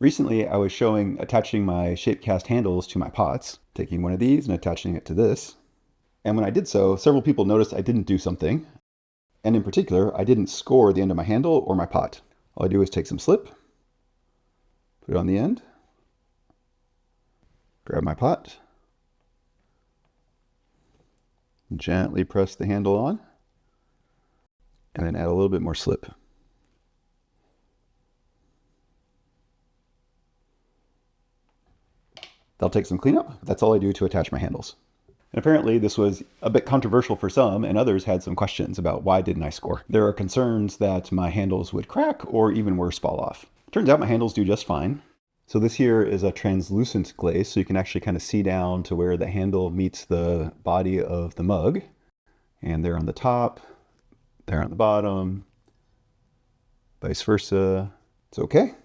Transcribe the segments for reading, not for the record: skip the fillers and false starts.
Recently, I was showing attaching my shape cast handles to my pots, taking one of these and attaching it to this. And when I did so, several people noticed I didn't do something. And in particular, I didn't score the end of my handle or my pot. All I do is take some slip, put it on the end, grab my pot, gently press the handle on, and then add a little bit more slip. That'll take some cleanup. That's all I do to attach my handles. And apparently this was a bit controversial for some, and others had some questions about why didn't I score. There are concerns that my handles would crack or even worse, fall off. Turns out my handles do just fine. So this here is a translucent glaze, so you can actually kind of see down to where the handle meets the body of the mug. And there on the top, there on the bottom, vice versa. It's okay.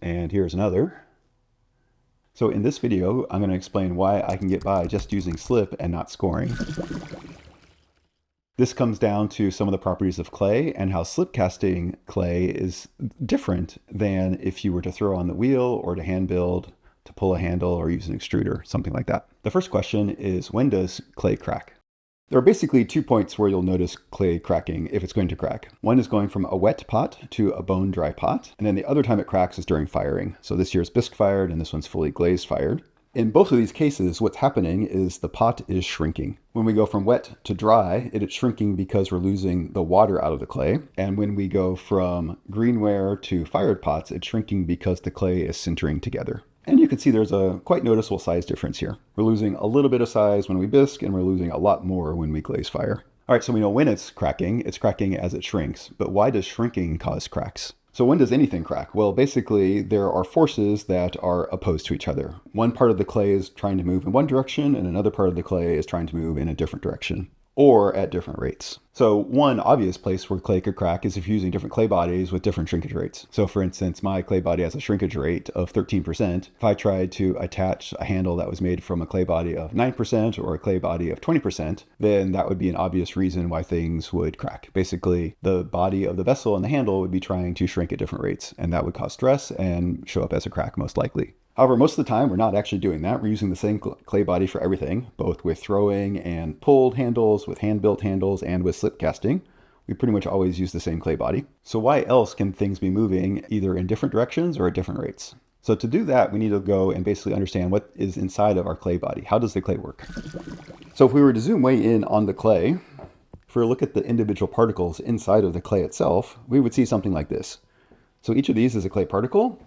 And here's another. So in this video, I'm going to explain why I can get by just using slip and not scoring. This comes down to some of the properties of clay and how slip casting clay is different than if you were to throw on the wheel or to hand build, to pull a handle or use an extruder, something like that. The first question is, when does clay crack? There are basically 2 points where you'll notice clay cracking if it's going to crack. One is going from a wet pot to a bone dry pot, and then the other time it cracks is during firing. So this year's bisque fired and this one's fully glazed fired. In both of these cases, what's happening is the pot is shrinking. When we go from wet to dry, it is shrinking because we're losing the water out of the clay. And when we go from greenware to fired pots, it's shrinking because the clay is sintering together. And you can see there's a quite noticeable size difference here. We're losing a little bit of size when we bisque, and we're losing a lot more when we glaze fire. All right, so we know when it's cracking as it shrinks. But why does shrinking cause cracks? So when does anything crack? Well, basically, there are forces that are opposed to each other. One part of the clay is trying to move in one direction, and another part of the clay is trying to move in a different direction, or at different rates. So one obvious place where clay could crack is if you're using different clay bodies with different shrinkage rates. So for instance, my clay body has a shrinkage rate of 13%. If I tried to attach a handle that was made from a clay body of 9% or a clay body of 20%, then that would be an obvious reason why things would crack. Basically, the body of the vessel and the handle would be trying to shrink at different rates, and that would cause stress and show up as a crack most likely. However, most of the time, we're not actually doing that. We're using the same clay body for everything, both with throwing and pulled handles, with hand-built handles, and with slip casting. We pretty much always use the same clay body. So why else can things be moving either in different directions or at different rates? So to do that, we need to go and basically understand what is inside of our clay body. How does the clay work? So if we were to zoom way in on the clay, if we were to look at the individual particles inside of the clay itself, we would see something like this. So each of these is a clay particle.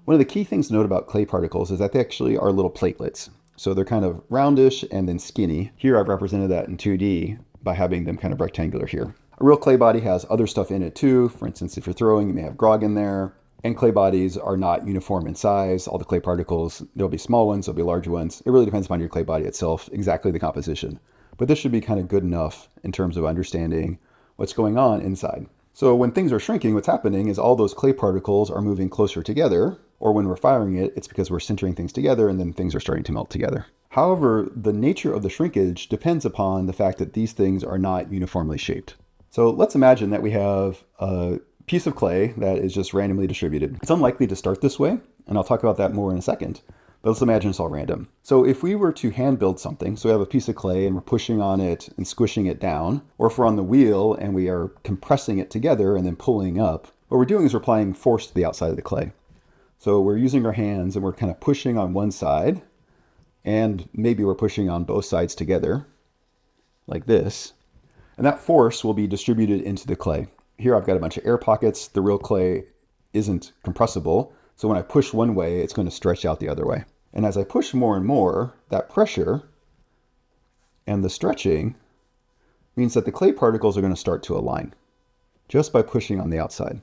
One of the key things to note about clay particles is that they actually are little platelets. So they're kind of roundish and then skinny. Here I've represented that in 2D by having them kind of rectangular here. A real clay body has other stuff in it too. For instance, if you're throwing, you may have grog in there. And clay bodies are not uniform in size. All the clay particles, there'll be small ones, there'll be larger ones. It really depends upon your clay body itself, exactly the composition. But this should be kind of good enough in terms of understanding what's going on inside. So when things are shrinking, what's happening is all those clay particles are moving closer together, or when we're firing it, it's because we're sintering things together and then things are starting to melt together. However, the nature of the shrinkage depends upon the fact that these things are not uniformly shaped. So let's imagine that we have a piece of clay that is just randomly distributed. It's unlikely to start this way, and I'll talk about that more in a second. But let's imagine it's all random. So if we were to hand build something, so we have a piece of clay and we're pushing on it and squishing it down, or if we're on the wheel and we are compressing it together and then pulling up, what we're doing is we're applying force to the outside of the clay. So we're using our hands and we're kind of pushing on one side, and maybe we're pushing on both sides together, like this. And that force will be distributed into the clay. Here I've got a bunch of air pockets. The real clay isn't compressible. So when I push one way, it's going to stretch out the other way. And as I push more and more, that pressure and the stretching means that the clay particles are going to start to align just by pushing on the outside.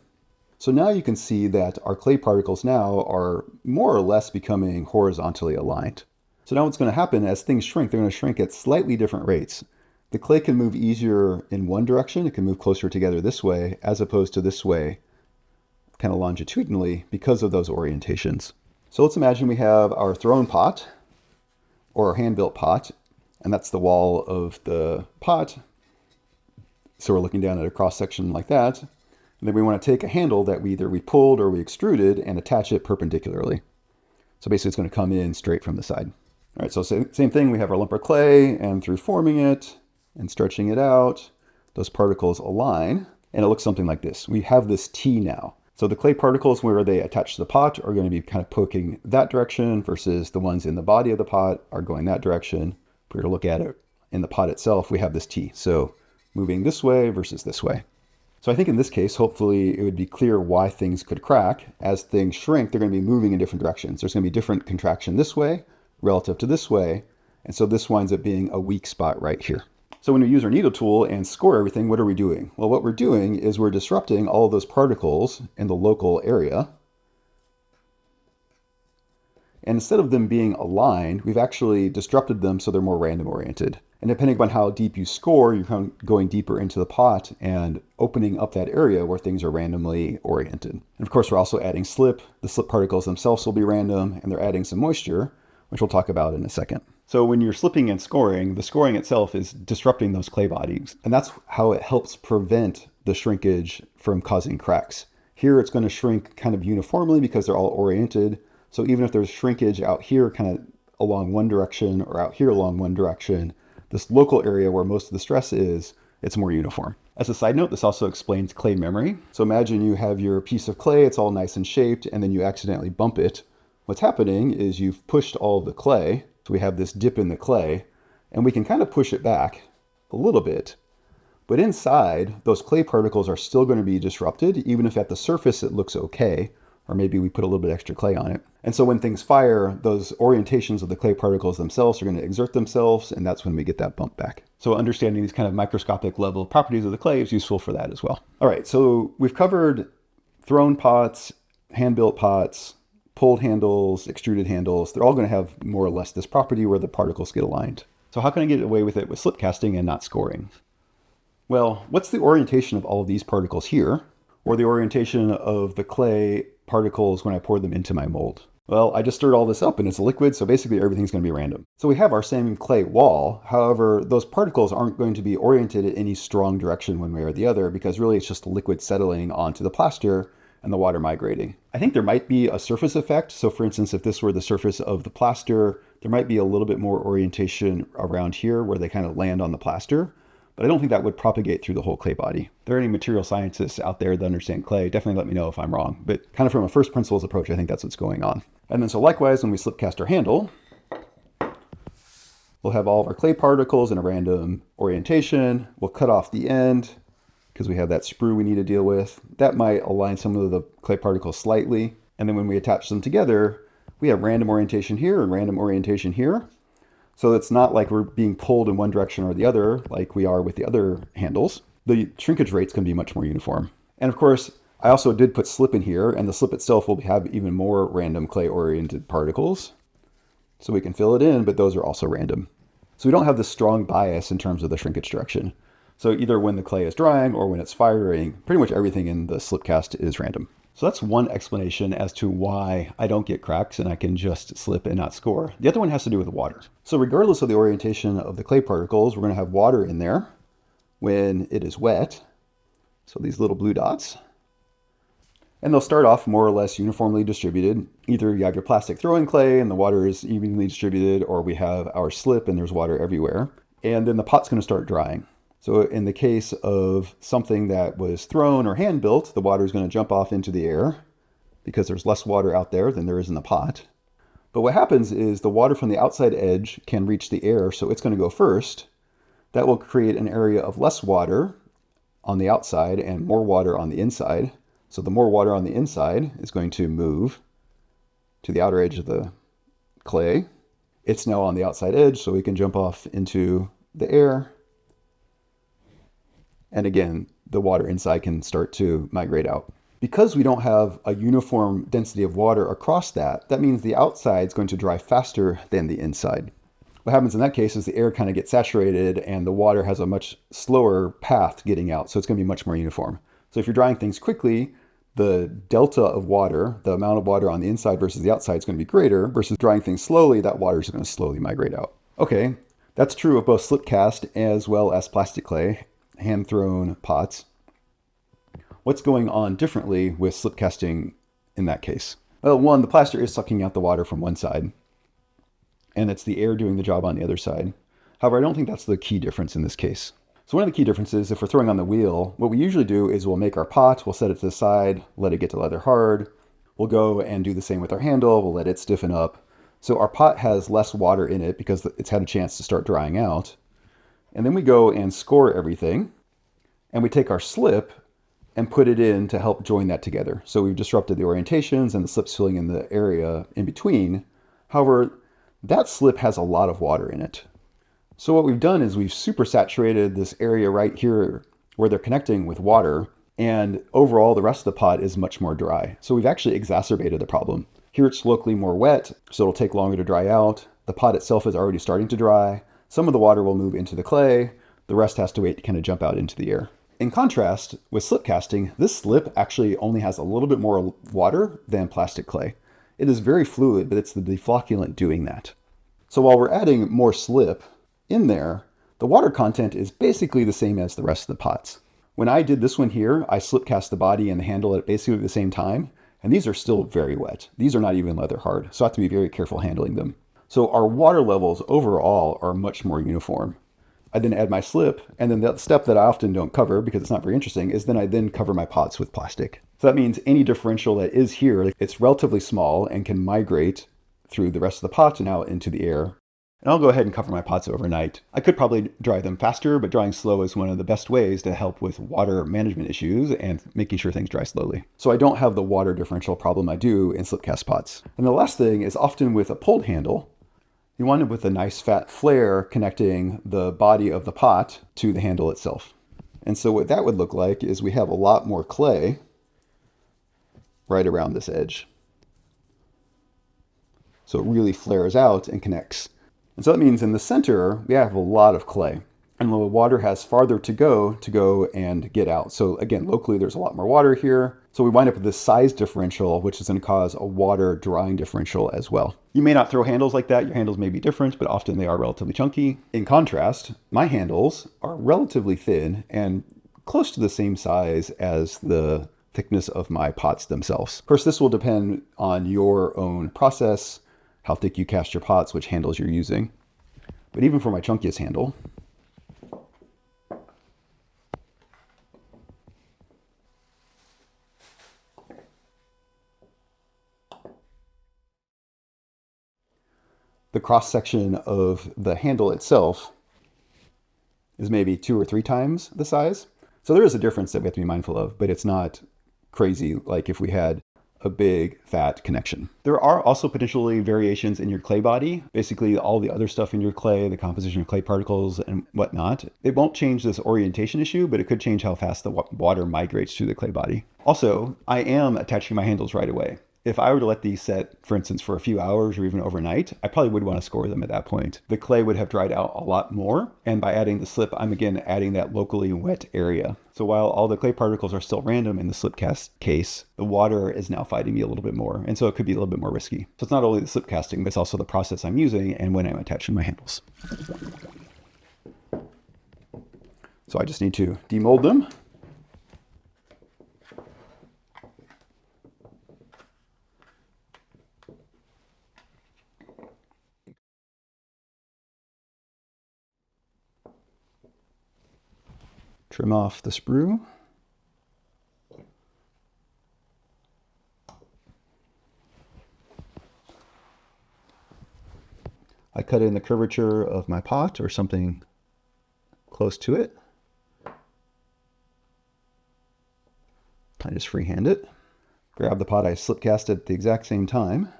So now you can see that our clay particles now are more or less becoming horizontally aligned. So now what's going to happen as things shrink, they're going to shrink at slightly different rates. The clay can move easier in one direction. It can move closer together this way as opposed to this way, kind of longitudinally, because of those orientations. So let's imagine we have our thrown pot or our hand-built pot, and that's the wall of the pot. So we're looking down at a cross section like that. And then we want to take a handle that either we pulled or we extruded and attach it perpendicularly. So basically it's going to come in straight from the side. All right, so same thing, we have our lump of clay, and through forming it and stretching it out, those particles align, and it looks something like this. We have this T now. So the clay particles where they attach to the pot are going to be kind of poking that direction versus the ones in the body of the pot are going that direction. If we were to look at it in the pot itself, we have this T. So moving this way versus this way. So I think in this case, hopefully it would be clear why things could crack. As things shrink, they're going to be moving in different directions. There's going to be different contraction this way relative to this way. And so this winds up being a weak spot right here. So when we use our needle tool and score everything, what are we doing? Well, what we're doing is we're disrupting all of those particles in the local area. And instead of them being aligned, we've actually disrupted them so they're more random oriented. And depending upon how deep you score, you're going deeper into the pot and opening up that area where things are randomly oriented. And of course, we're also adding slip. The slip particles themselves will be random, and they're adding some moisture, which we'll talk about in a second. So when you're slipping and scoring, the scoring itself is disrupting those clay bodies. And that's how it helps prevent the shrinkage from causing cracks. Here, it's going to shrink kind of uniformly because they're all oriented. So even if there's shrinkage out here kind of along one direction or out here along one direction, this local area where most of the stress is, it's more uniform. As a side note, this also explains clay memory. So imagine you have your piece of clay, it's all nice and shaped, and then you accidentally bump it. What's happening is you've pushed all of the clay. So we have this dip in the clay, and we can kind of push it back a little bit. But inside, those clay particles are still going to be disrupted, even if at the surface it looks okay, or maybe we put a little bit extra clay on it. And so when things fire, those orientations of the clay particles themselves are going to exert themselves, and that's when we get that bump back. So understanding these kind of microscopic level properties of the clay is useful for that as well. All right, so we've covered thrown pots, hand-built pots, pulled handles, extruded handles. They're all going to have more or less this property where the particles get aligned. So how can I get away with it with slip casting and not scoring? Well, what's the orientation of all of these particles here? Or the orientation of the clay particles when I pour them into my mold? Well, I just stirred all this up and it's a liquid, so basically everything's going to be random. So we have our same clay wall. However, those particles aren't going to be oriented in any strong direction one way or the other, because really it's just a liquid settling onto the plaster and the water migrating. I think there might be a surface effect. So for instance, if this were the surface of the plaster, there might be a little bit more orientation around here where they kind of land on the plaster, but I don't think that would propagate through the whole clay body. If there are any material scientists out there that understand clay, definitely let me know if I'm wrong. But kind of from a first principles approach, I think that's what's going on. And then so likewise, when we slip cast our handle, we'll have all of our clay particles in a random orientation. We'll cut off the end, because we have that sprue we need to deal with. That might align some of the clay particles slightly. And then when we attach them together, we have random orientation here and random orientation here. So it's not like we're being pulled in one direction or the other like we are with the other handles. The shrinkage rate's going to be much more uniform. And of course, I also did put slip in here, and the slip itself will have even more random clay-oriented particles. So we can fill it in, but those are also random. So we don't have this strong bias in terms of the shrinkage direction. So either when the clay is drying or when it's firing, pretty much everything in the slip cast is random. So that's one explanation as to why I don't get cracks and I can just slip and not score. The other one has to do with water. So regardless of the orientation of the clay particles, we're going to have water in there when it is wet. So these little blue dots. And they'll start off more or less uniformly distributed. Either you have your plastic throwing clay and the water is evenly distributed, or we have our slip and there's water everywhere. And then the pot's going to start drying. So in the case of something that was thrown or hand built, the water is going to jump off into the air because there's less water out there than there is in the pot. But what happens is the water from the outside edge can reach the air, so it's going to go first. That will create an area of less water on the outside and more water on the inside. So the more water on the inside is going to move to the outer edge of the clay. It's now on the outside edge, so we can jump off into the air. And again, the water inside can start to migrate out. Because we don't have a uniform density of water across that, that means the outside is going to dry faster than the inside. What happens in that case is the air kind of gets saturated and the water has a much slower path getting out, so it's going to be much more uniform. So if you're drying things quickly, the delta of water, the amount of water on the inside versus the outside is going to be greater, versus drying things slowly, that water is going to slowly migrate out. Okay, that's true of both slip cast as well as plastic clay, hand-thrown pots. What's going on differently with slip casting in that case? Well, one, the plaster is sucking out the water from one side, and it's the air doing the job on the other side. However, I don't think that's the key difference in this case. So one of the key differences, if we're throwing on the wheel, what we usually do is we'll make our pot, we'll set it to the side, let it get to leather hard. We'll go and do the same with our handle, we'll let it stiffen up. So our pot has less water in it because it's had a chance to start drying out. And then we go and score everything, and we take our slip and put it in to help join that together. So we've disrupted the orientations and the slip's filling in the area in between. However, that slip has a lot of water in it. So what we've done is we've supersaturated this area right here where they're connecting with water, and overall the rest of the pot is much more dry. So we've actually exacerbated the problem. Here it's locally more wet, so it'll take longer to dry out. The pot itself is already starting to dry. Some of the water will move into the clay. The rest has to wait to kind of jump out into the air. In contrast, with slip casting, this slip actually only has a little bit more water than plastic clay. It is very fluid, but it's the deflocculant doing that. So while we're adding more slip in there, the water content is basically the same as the rest of the pots. When I did this one here, I slip cast the body and the handle at basically the same time, and these are still very wet. These are not even leather hard, so I have to be very careful handling them. So our water levels overall are much more uniform. I then add my slip, and then the step that I often don't cover because it's not very interesting is then I then cover my pots with plastic. So that means any differential that is here, it's relatively small and can migrate through the rest of the pot and out into the air. And I'll go ahead and cover my pots overnight. I could probably dry them faster, but drying slow is one of the best ways to help with water management issues and making sure things dry slowly. So I don't have the water differential problem I do in slip cast pots. And the last thing is often with a pulled handle, you wind up with a nice fat flare connecting the body of the pot to the handle itself. And so what that would look like is we have a lot more clay right around this edge. So it really flares out and connects. And so that means in the center, we have a lot of clay, and the water has farther to go and get out. So again, locally, there's a lot more water here. So we wind up with this size differential, which is going to cause a water drying differential as well. You may not throw handles like that. Your handles may be different, but often they are relatively chunky. In contrast, my handles are relatively thin and close to the same size as the thickness of my pots themselves. Of course, this will depend on your own process, how thick you cast your pots, which handles you're using. But even for my chunkiest handle, the cross section of the handle itself is maybe 2 or 3 times the size. So there is a difference that we have to be mindful of, but it's not crazy like if we had a big fat connection. There are also potentially variations in your clay body. Basically all the other stuff in your clay, the composition of clay particles and whatnot. It won't change this orientation issue, but it could change how fast the water migrates through the clay body. Also, I am attaching my handles right away. If I were to let these set, for instance, for a few hours or even overnight, I probably would want to score them at that point. The clay would have dried out a lot more, and by adding the slip, I'm again adding that locally wet area. So while all the clay particles are still random in the slip cast case, the water is now fighting me a little bit more, and so it could be a little bit more risky. So it's not only the slip casting, but it's also the process I'm using and when I'm attaching my handles. So I just need to demold them. Trim off the sprue. I cut in the curvature of my pot or something close to it. I just freehand it. Grab the pot I slip cast at the exact same time.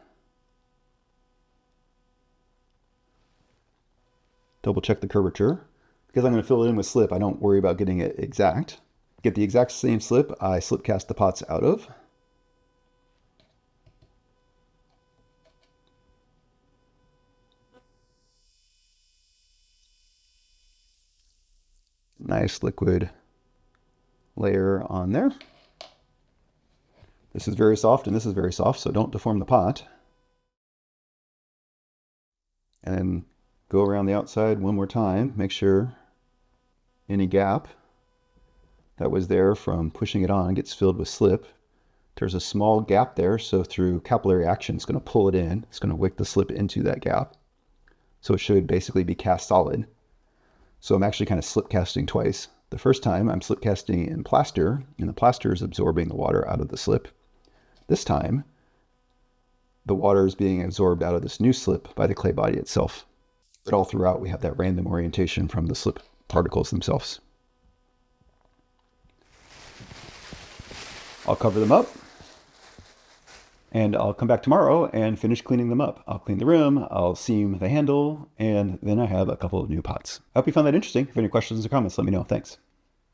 Double check the curvature. Because I'm going to fill it in with slip, I don't worry about getting it exact. Get the exact same slip I slip cast the pots out of. Nice liquid layer on there. This is very soft and this is very soft, so don't deform the pot. And then go around the outside one more time, make sure any gap that was there from pushing it on gets filled with slip. There's a small gap there, so through capillary action, it's going to pull it in. It's going to wick the slip into that gap. So it should basically be cast solid. So I'm actually kind of slip casting twice. The first time I'm slip casting in plaster, and the plaster is absorbing the water out of the slip. This time, the water is being absorbed out of this new slip by the clay body itself. But all throughout, we have that random orientation from the slip particles themselves. I'll cover them up, and I'll come back tomorrow and finish cleaning them up. I'll clean the rim, I'll seam the handle, and then I have a couple of new pots. I hope you found that interesting. If you have any questions or comments, let me know. Thanks.